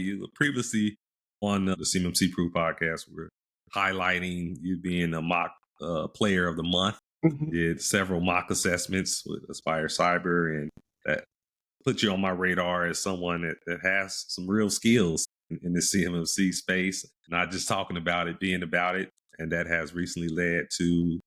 you previously on the CMMC Proof podcast, we're highlighting you being a mock player of the month. Mhm. Did several mock assessments with Aspire Cyber, and that put you on my radar as someone that has some real skills in the CMMC space, not just talking about it, being about it. And that has recently led to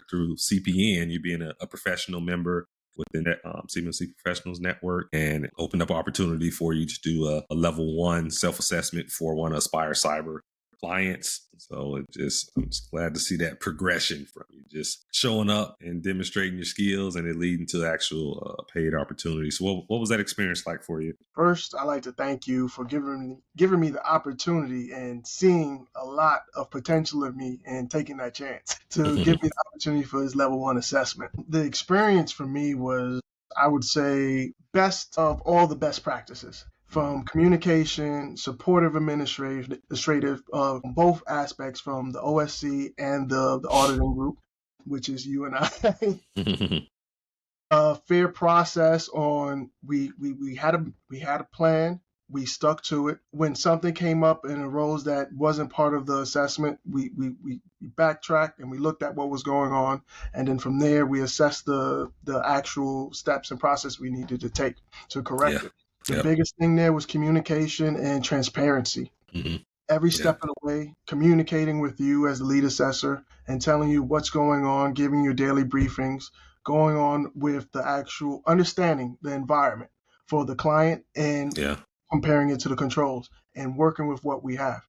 through CPN, you being a professional member within that CMMC Professionals Network, and opened up opportunity for you to do a level 1 self-assessment for one of Aspire Cyber clients. So I'm just glad to see that progression from you just showing up and demonstrating your skills and it leading to actual paid opportunities. So what was that experience like for you? First, I'd like to thank you for giving me the opportunity and seeing a lot of potential in me and taking that chance to give me the opportunity for this level 1 assessment. The experience for me was, I would say, best of all the best practices. From communication, supportive administrative, both aspects from the OSC and the auditing group, which is you and I. Fair process on we had a plan. We stuck to it. When something came up and arose that wasn't part of the assessment, we backtracked and we looked at what was going on, and then from there we assessed the actual steps and process we needed to take to correct it. The biggest thing there was communication and transparency. Mm-hmm. Every step of the way, communicating with you as the lead assessor and telling you what's going on, giving you daily briefings, going on with the actual understanding the environment for the client and comparing it to the controls and working with what we have.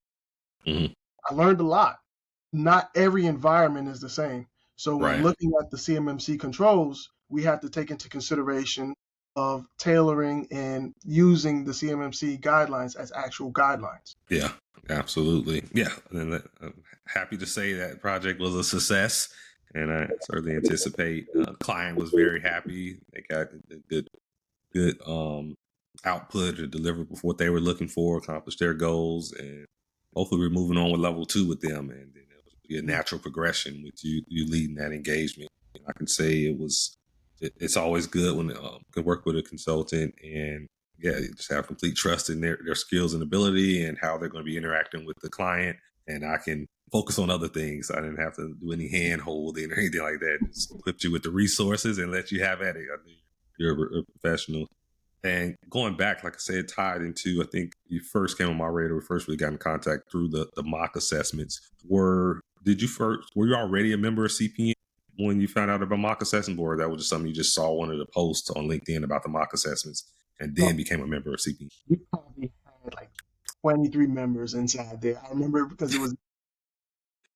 Mm-hmm. I learned a lot. Not every environment is the same. So when looking at the CMMC controls, we have to take into consideration of tailoring and using the CMMC guidelines as actual guidelines. Yeah, absolutely. Yeah, and I'm happy to say that project was a success, and I certainly anticipate client was very happy. They got good output or deliverable for what they were looking for, accomplished their goals, and hopefully we're moving on with level 2 with them, and then it will be a natural progression with you leading that engagement. And I can say it's always good when you can work with a consultant and you just have complete trust in their skills and ability and how they're going to be interacting with the client. And I can focus on other things. I didn't have to do any hand holding or anything like that. Just equip you with the resources and let you have at it. I think you're a professional. And going back, like I said, tied into, I think you first came on my radar. We first really got in contact through the mock assessments. Were you already a member of CPN when you found out about mock assessment, or that was just something you just saw one of the posts on LinkedIn about the mock assessments and then became a member of CPN? We probably had like 23 members inside there. I remember because it was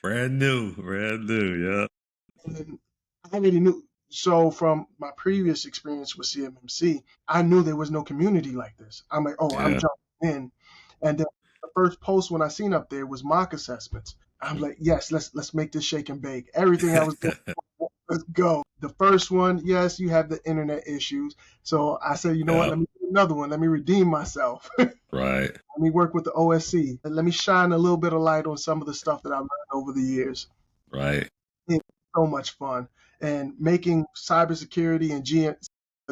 brand new, yeah. And I already knew. So from my previous experience with CMMC, I knew there was no community like this. I'm like, I'm jumping in. And then the first post when I seen up there was mock assessments. I'm like, yes, let's make this shake and bake. Everything I was doing, let's go. The first one, yes, you have the internet issues. So I said, you know what, let me do another one. Let me redeem myself. Right. Let me work with the OSC. And let me shine a little bit of light on some of the stuff that I've learned over the years. Right. It's so much fun. And making cybersecurity and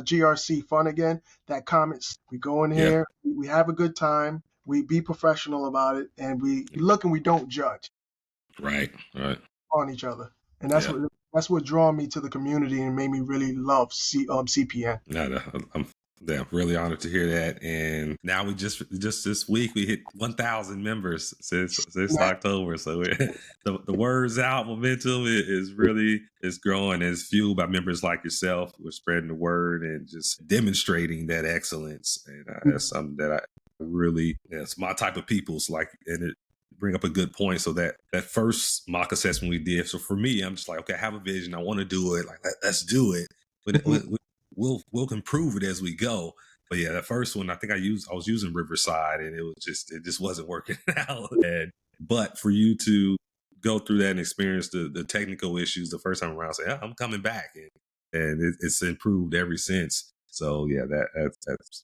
GRC fun again, that comments, we go in here, we have a good time, we be professional about it, and we look and we don't judge. Right. On each other. And that's what drew me to the community and made me really love CPN. I'm really honored to hear that. And now we just this week we hit 1,000 members since October. So the word's out, momentum is growing. It's fueled by members like yourself. We're spreading the word and just demonstrating that excellence. And that's something that I really, it's my type of people. So and it bring up a good point. So that first mock assessment we did. So for me, I'm just like, okay, I have a vision. I want to do it. Like, let's do it. But we'll improve it as we go. But yeah, the first one, I think I was using Riverside, and it just wasn't working out. But for you to go through that and experience the technical issues the first time around, say, I'm coming back, and it's improved ever since. So yeah,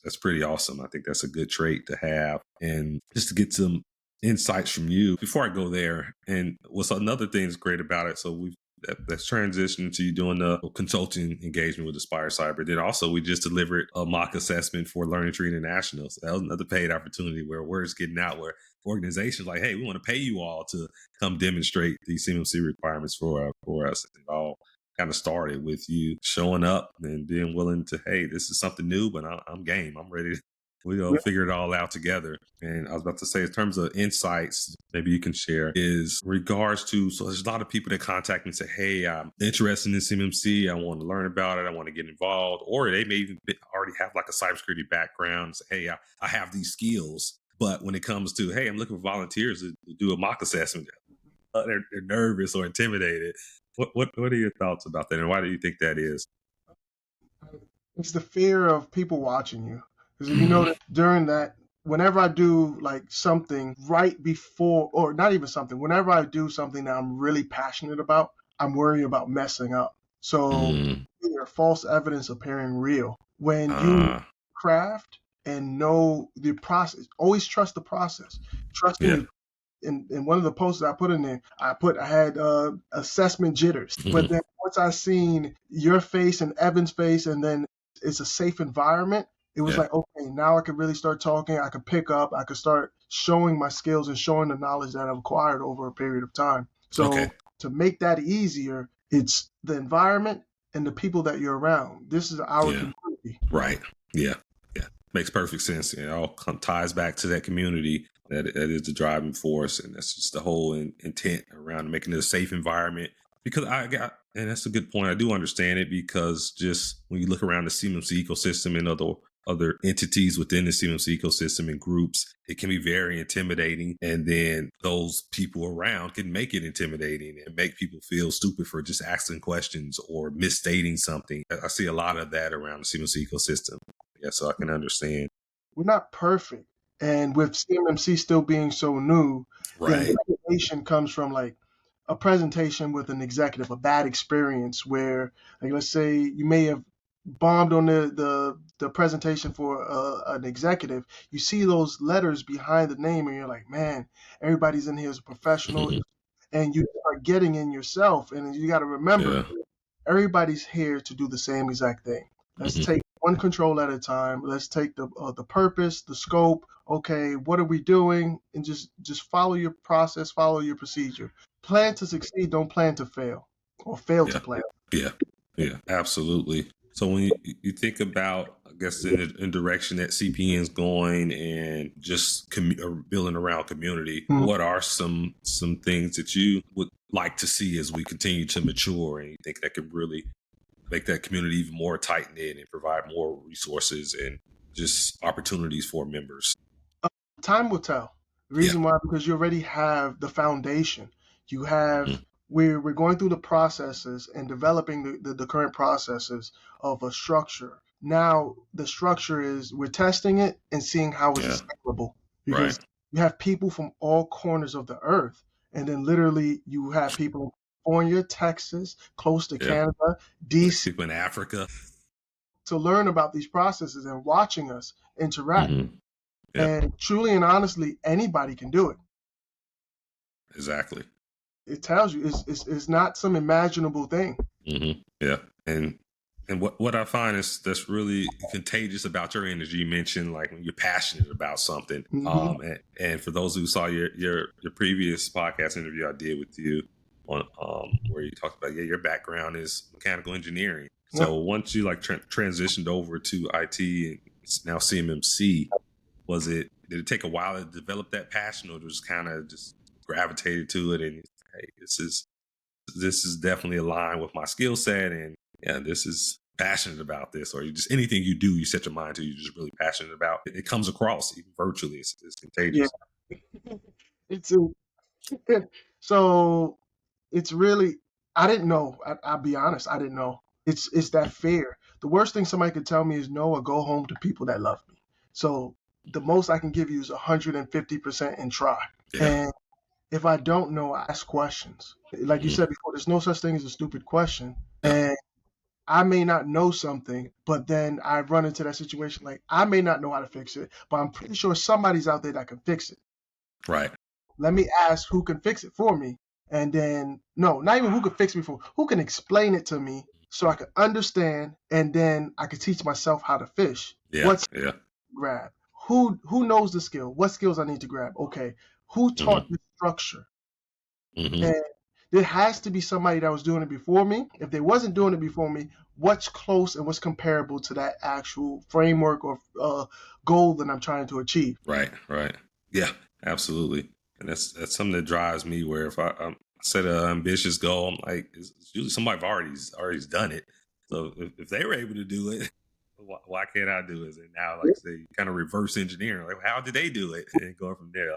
that's pretty awesome. I think that's a good trait to have. And just to get some insights from you before I go there, and what's another thing that's great about it. So that's transitioned to you doing the consulting engagement with Aspire Cyber. Then also we just delivered a mock assessment for Learning Tree International. So that was another paid opportunity where word's getting out, where organizations like, hey, we want to pay you all to come demonstrate these CMMC requirements for us. It all kind of started with you showing up and being willing to, hey, this is something new, but I'm game. I'm ready. We'll figure it all out together. And I was about to say, in terms of insights, maybe you can share is regards to, so there's a lot of people that contact me and say, hey, I'm interested in CMMC. I want to learn about it. I want to get involved. Or they may even already have like a cybersecurity background and say, hey, I have these skills. But when it comes to, hey, I'm looking for volunteers to do a mock assessment, they're nervous or intimidated. What are your thoughts about that? And why do you think that is? It's the fear of people watching you. Because if you notice during that, whenever I do like something right before, or not even something, whenever I do something that I'm really passionate about, I'm worried about messing up. So fear, false evidence appearing real. When you craft and know the process, always trust the process. Trust me. In one of the posts I put in there, I had assessment jitters. But then once I seen your face and Evan's face, and then it's a safe environment, it was like, okay, now I could really start talking. I could pick up. I could start showing my skills and showing the knowledge that I've acquired over a period of time. So to make that easier, it's the environment and the people that you're around. This is our community. Right. Yeah. Makes perfect sense. It all ties back to that community that is the driving force, and that's just the whole intent around making it a safe environment. Because and that's a good point. I do understand it, because just when you look around the CMMC ecosystem and other entities within the CMMC ecosystem and groups, it can be very intimidating. And then those people around can make it intimidating and make people feel stupid for just asking questions or misstating something. I see a lot of that around the CMMC ecosystem. Yeah, so I can understand. We're not perfect. And with CMMC still being so new, the intimidation comes from like a presentation with an executive, a bad experience where, like, let's say you may have bombed on the presentation for an executive. You see those letters behind the name and you're like, man, everybody's in here as a professional. And you start getting in yourself. And you got to remember, everybody's here to do the same exact thing. Let's take one control at a time. Let's take the purpose, the scope. Okay, what are we doing? And just follow your process, follow your procedure. Plan to succeed, don't plan to fail, or fail to plan. Yeah, absolutely. So when you think about, I guess, in direction that CPN is going and just building around community, what are some things that you would like to see as we continue to mature, and you think that could really make that community even more tight-knit and provide more resources and just opportunities for members? Time will tell. The reason why, because you already have the foundation. You have, we're going through the processes and developing the current processes of a structure. Now the structure is, we're testing it and seeing how it's scalable. Because you have people from all corners of the earth. And then literally you have people in California, Texas, close to Canada, DC, people in Africa, to learn about these processes and watching us interact. And truly and honestly, anybody can do it. Exactly. It tells you it's not some imaginable thing. Yeah. And what I find is that's really contagious about your energy. You mentioned like when you're passionate about something. And for those who saw your previous podcast interview I did with you on where you talked about your background is mechanical engineering. So once you like transitioned over to IT and it's now CMMC, did it take a while to develop that passion, or just kind of just gravitated to it and, hey, this is definitely aligned with my skill set, and this is passionate about this, or you just anything you do, you set your mind to, you're just really passionate about. It comes across even virtually. It's contagious. It's so it's really, I didn't know. I'll be honest, I didn't know. It's that fear. The worst thing somebody could tell me is no, or go home to people that love me. So the most I can give you is 150% and try. And if I don't know, I ask questions. Like you said before, there's no such thing as a stupid question. And I may not know something, but then I run into that situation. Like, I may not know how to fix it, but I'm pretty sure somebody's out there that can fix it. Right. Let me ask who can fix it for me. and then no, not even who could fix me for, who can explain it to me so I could understand, and then I could teach myself how to fish. Yeah. What's Yeah. grab? Who knows the skill? What skills I need to grab? Okay, who taught Mm-hmm. the structure? Mm-hmm. And there has to be somebody that was doing it before me. If they wasn't doing it before me, what's close and what's comparable to that actual framework or goal that I'm trying to achieve? Right. Right. Yeah. Absolutely. And that's something that drives me. Where if I set an ambitious goal, I'm like, it's usually somebody already done it. So if they were able to do it, why can't I do it? And now, like I say, kind of reverse engineering. Like, how did they do it? And going from there.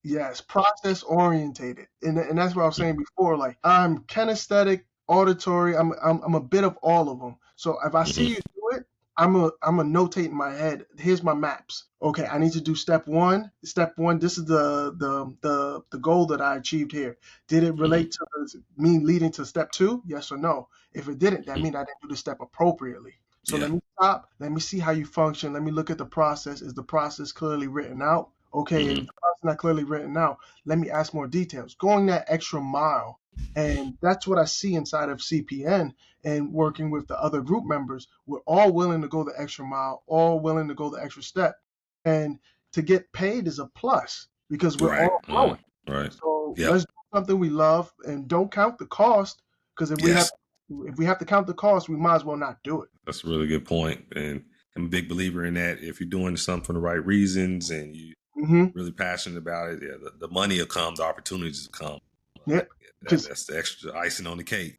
Yes, process orientated, and that's what I was saying before. Like I'm kinesthetic, auditory. I'm a bit of all of them. So if I see Mm-hmm. you do it, I'm a notate in my head. Here's my maps. Okay, I need to do step one. Step one. This is the goal that I achieved here. Did it relate to me leading to step two? Yes or no? If it didn't, that Mm-hmm. means I didn't do the step appropriately. So Yeah. let me stop. Let me see how you function. Let me look at the process. Is the process clearly written out? Okay, if Mm-hmm. the process not clearly written out, let me ask more details. Going that extra mile. And that's what I see inside of CPN and working with the other group members. We're all willing to go the extra mile, all willing to go the extra step. And to get paid is a plus because we're Right. all growing. Right. So Yep. let's do something we love and don't count the cost, because Yes. if we have to count the cost, we might as well not do it. That's a really good point. And I'm a big believer in that. If you're doing something for the right reasons and you Mm-hmm. really passionate about it, yeah, the money will come, the opportunities will come. Yeah. Because That's the extra icing on the cake.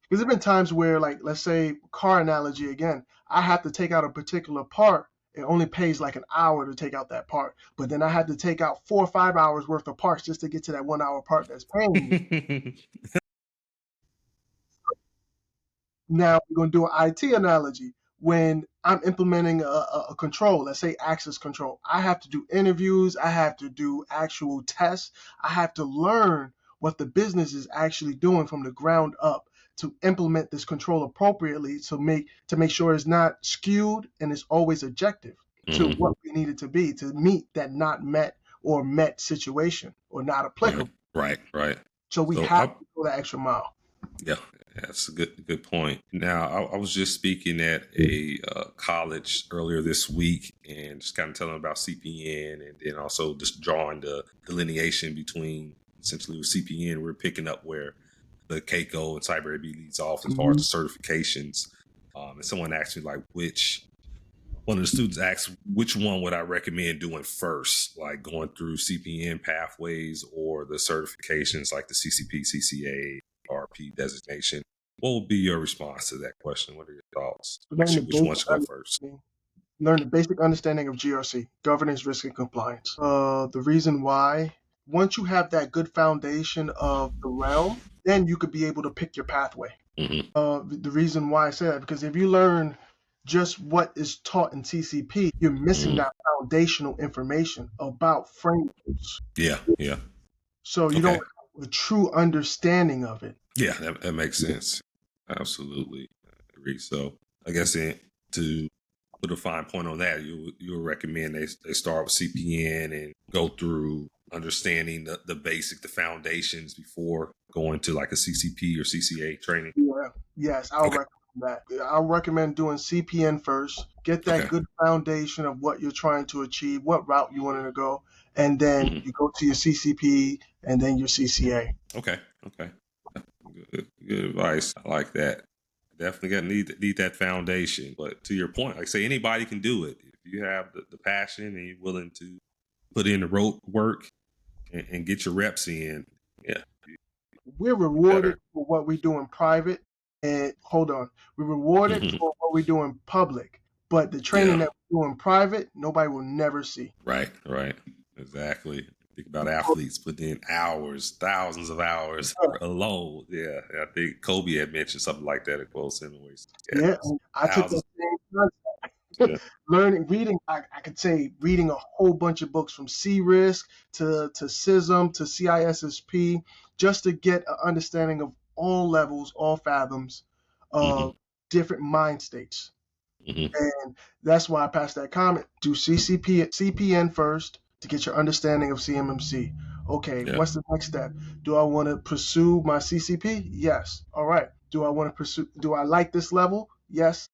there's been times where, like, let's say car analogy again, I have to take out a particular part. It only pays like an hour to take out that part, but then I had to take out 4 or 5 hours worth of parts just to get to that 1 hour part that's paying me. Now we're going to do an IT analogy. When I'm implementing a control, let's say access control, I have to do interviews, I have to do actual tests, I have to learn what the business is actually doing from the ground up to implement this control appropriately to make sure it's not skewed and it's always objective to Mm-hmm. what we need it to be to meet that not met or met situation or not Right. applicable. Right. So we So have to go the extra mile. yeah, that's a good point. Now, I was just speaking at a college earlier this week and just kind of telling about CPN and then also just drawing the delineation between essentially with CPN, we're picking up where the Keiko and Cyber AB leads off as far as Mhm. the certifications. And someone asked me like one of the students asked which one would I recommend doing first, like going through CPN pathways or the certifications like the CCP, CCA, RP designation. What would be your response to that question? What are your thoughts? Learn the Which one basic should go first? understanding learn the basic understanding of GRC, governance, risk, and compliance. The reason why, once you have that good foundation of the realm, then you could be able to pick your pathway. Mm-hmm. The reason why I say that, because if you learn just what is taught in TCP, you're missing Mm-hmm. that foundational information about frameworks. Yeah. So you don't Okay. have a true understanding of it. Yeah, that makes sense. Absolutely. I agree. So I guess to put a fine point on that, you would recommend they start with CPN and go through understanding the foundations before going to like a CCP or CCA training. Yeah. Yes, I'll Okay. recommend that. I'll recommend doing CPN first. Get that Okay. good foundation of what you're trying to achieve, what route you want to go, and then Hmm. you go to your CCP and then your CCA. Okay. Good advice. I like that. Definitely got need that foundation. But to your point, like say anybody can do it if you have the passion and you're willing to put in the rote work and get your reps in. Yeah, We're better. rewarded for what we do in private, and hold on, we're rewarded Hmm. for what we do in public, but the training Yeah. that we do in private, nobody will never see. Right. Exactly. Think about athletes putting in hours, thousands of hours alone. Yeah. I think Kobe had mentioned something like that at Close Anyways. Yeah. Yeah, I took Thousands. that same concept. Yeah. Learning, reading, I could say reading a whole bunch of books from C-Risk to CISM to CISSP, just to get an understanding of all levels, all fathoms Hmm. of different mind states. Hmm. And that's why I passed that comment. Do CCP, CPN first to get your understanding of CMMC. Okay, Yeah. what's the next step? Do I want to pursue my CCP? Yes. All right. Do I want to pursue? Do I like this level? Yes.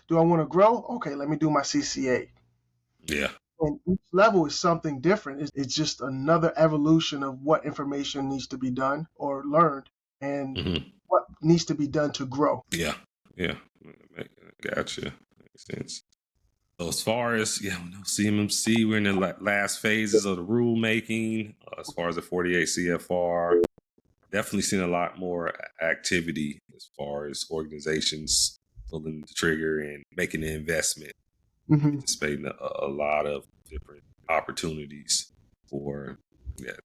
Do I want to grow? Okay, let me do my CCA. Yeah. And each level is something different. It's just another evolution of what information needs to be done or learned and Hmm. what needs to be done to grow. Yeah. Yeah. Gotcha. Makes sense. So as far as CMMC, we're in the last phases of the rulemaking. As far as the 48 CFR, definitely seen a lot more activity as far as organizations pulling the trigger and making the investment, Hmm. anticipating a lot of different opportunities for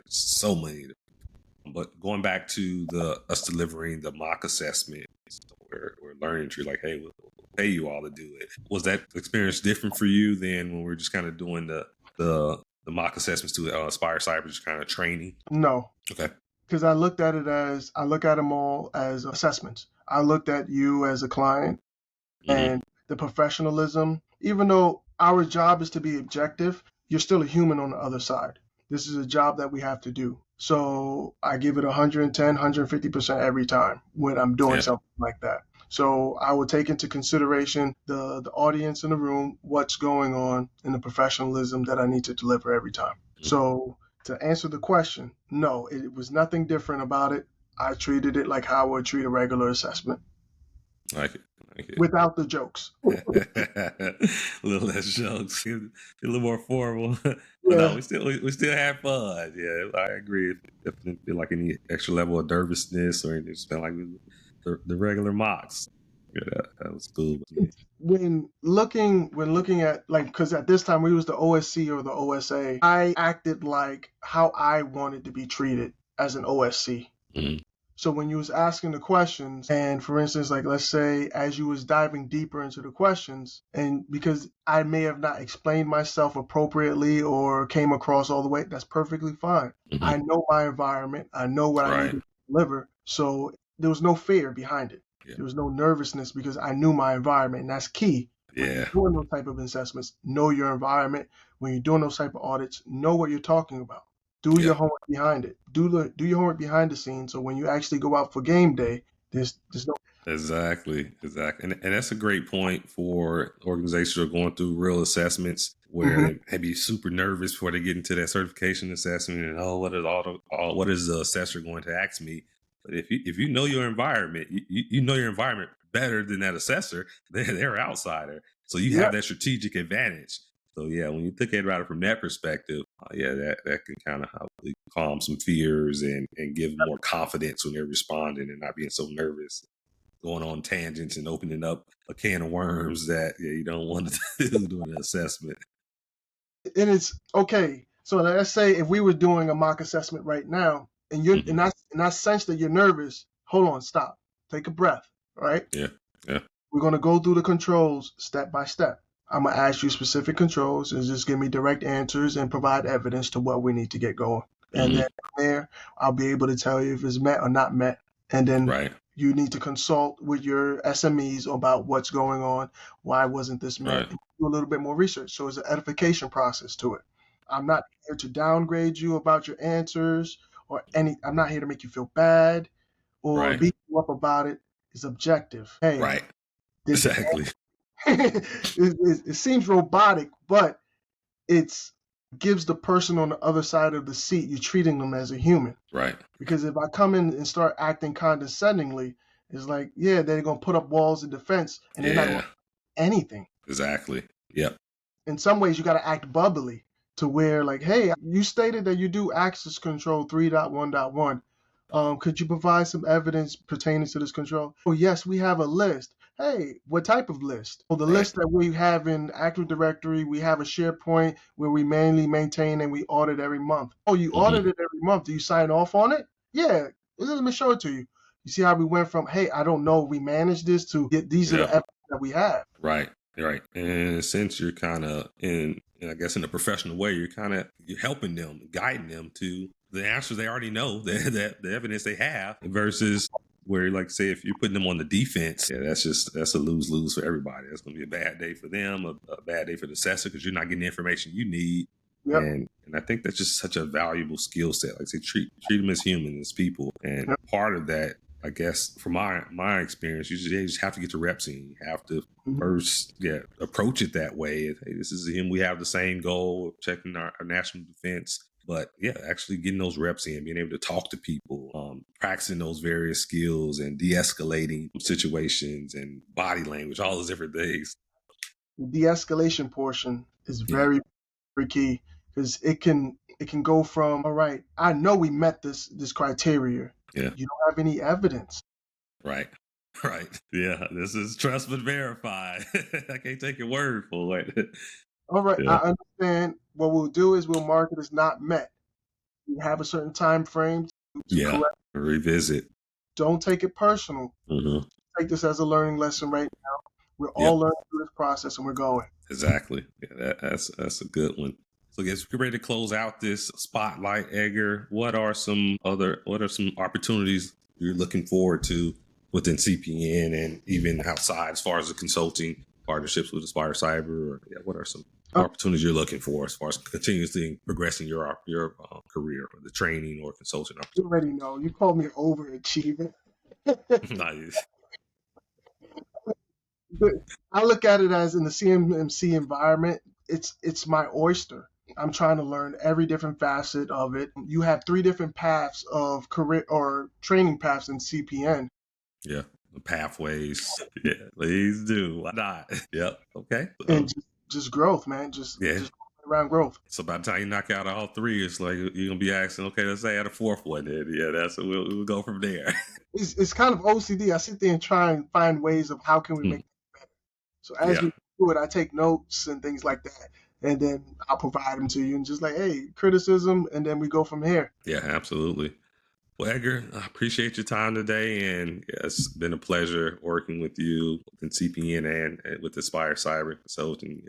so many. But going back to us delivering the mock assessment, so we're learning tree like, hey, we'll pay you all to do it. Was that experience different for you than when we are just kind of doing the mock assessments to Aspire Cyber, just kind of training? No, Okay. because I look at them all as assessments. I looked at you as a client Mm-hmm. and the professionalism. Even though our job is to be objective, you're still a human on the other side. This is a job that we have to do. So I give it 110, 150% every time when I'm doing Yeah. something like that. So I will take into consideration the audience in the room, what's going on, and the professionalism that I need to deliver every time. Mm-hmm. So to answer the question, no, it was nothing different about it. I treated it like how I would treat a regular assessment Like it. Like it. without the jokes. A little less jokes, a little more formal, but no, Yeah. we still have fun. Yeah, I agree. Definitely feel like any extra level of nervousness or anything, just felt like the regular mocks. Yeah, that was cool. When looking at, like, because at this time we was the OSC or the OSA, I acted like how I wanted to be treated as an OSC. Mm-hmm. So when you was asking the questions, and for instance, like let's say as you was diving deeper into the questions, and because I may have not explained myself appropriately or came across all the way, that's perfectly fine. Mm-hmm. I know my environment, I know what I need Right. to deliver, so there was no fear behind it. Yeah. There was no nervousness because I knew my environment, and that's key. When you're Yeah. doing those type of assessments, know your environment. When you're doing those type of audits, know what you're talking about. Do Yeah. your homework behind it. Do your homework behind the scenes. So when you actually go out for game day, there's no. Exactly, and that's a great point for organizations who are going through real assessments where Hmm. they may be super nervous before they get into that certification assessment, and what is the assessor going to ask me? But if you know your environment, you know your environment better than that assessor. They're an outsider, so you Yeah, have that strategic advantage. So yeah, when you think about it from that perspective, that can kind of hopefully calm some fears and give more confidence when they're responding and not being so nervous, going on tangents and opening up a can of worms that you don't want to do during an assessment. and it's okay. So let's say if we were doing a mock assessment right now, and you're Mm-hmm. and I sense that you're nervous. Hold on, stop, take a breath. All right, Yeah, yeah. we're gonna go through the controls step by step. I'm gonna ask you specific controls and just give me direct answers and provide evidence to what we need to get going. And then Mm-hmm. from there, I'll be able to tell you if it's met or not met. And then Right, you need to consult with your SMEs about what's going on, why wasn't this met, right, and do a little bit more research. So it's an edification process to it. I'm not here to downgrade you about your answers or any. I'm not here to make you feel bad or right, beat you up about it. It's objective. Hey, right. did the Exactly. it seems robotic, but it's gives the person on the other side of the seat, you're treating them as a human. Right. Because if I come in and start acting condescendingly, it's like, yeah, they're gonna put up walls of defense and they're not gonna Yeah. do anything. Exactly. Yep. In some ways you gotta act bubbly to where like, hey, you stated that you do access control 3.1.1. Could you provide some evidence pertaining to this control? Oh, yes, we have a list. Hey, what type of list? Well, the Right. list that we have in Active Directory, we have a SharePoint where we manually maintain and we audit every month. Oh, you audit Mm-hmm. it every month. Do you sign off on it? Yeah, let me show it to you. You see how we went from, hey, I don't know, we manage this to get these are the Yeah. evidence that we have. Right. Right. And since you're kind of I guess in a professional way, you're helping them, guiding them to the answers they already know, that the evidence they have, versus where, like, say, if you're putting them on the defense, that's a lose-lose for everybody. That's going to be a bad day for them, a bad day for the assessor because you're not getting the information you need. Yep. And I think that's just such a valuable skill set. Like I say, treat them as humans, as people. And Yep. part of that, I guess, from my experience, you just have to get the reps in. You have to first, approach it that way. Hey, this is him. We have the same goal of checking our national defense. But yeah, actually getting those reps in, being able to talk to people, practicing those various skills and de-escalating situations and body language, all those different things. The de-escalation portion is Yeah, very, very key because it can go from, all right, I know we met this criteria. yeah, You don't have any evidence. right. Right. Yeah. This is trust but verify. I can't take your word for it. All right, Yeah. I understand. What we'll do is we'll mark it as not met. We have a certain time frame to Yeah. correct. Revisit. Don't take it personal. Mm-hmm. Take this as a learning lesson right now. We're Yep. all learning through this process and we're going. Exactly. Yeah, that's a good one. So, guess we're ready to close out this spotlight, Edgar. What are some opportunities you're looking forward to within CPN and even outside, as far as the consulting partnerships with Aspire Cyber? Or what are some opportunities you're looking for as far as continuously progressing your career, or the training or consulting You opportunities? already know. You call me overachiever. Nice. But I look at it as in the CMMC environment, it's my oyster. I'm trying to learn every different facet of it. You have three different paths of career or training paths in CPN. Yeah. The pathways. Yeah, please do. Why not? Yep. Okay. And just growth, man. Yeah. Just around growth. So by the time you knock out all three, it's like you're gonna be asking, okay, let's say add a fourth one. Then yeah, we'll go from there. It's kind of OCD. I sit there and try and find ways of how can we make it better. So as Yeah, we do it, I take notes and things like that, and then I'll provide them to you and just like, hey, criticism, and then we go from here. yeah, absolutely. Well, Edgar, I appreciate your time today, and it's been a pleasure working with you in CPN and with Aspire Cyber Consulting.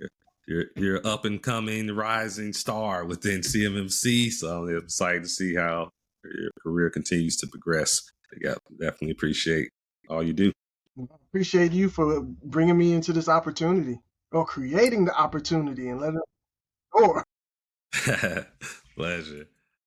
You're up and coming, rising star within CMMC. So I'm excited to see how your career continues to progress. Yeah, definitely appreciate all you do. I appreciate you for bringing me into this opportunity or creating the opportunity and letting it go. Pleasure.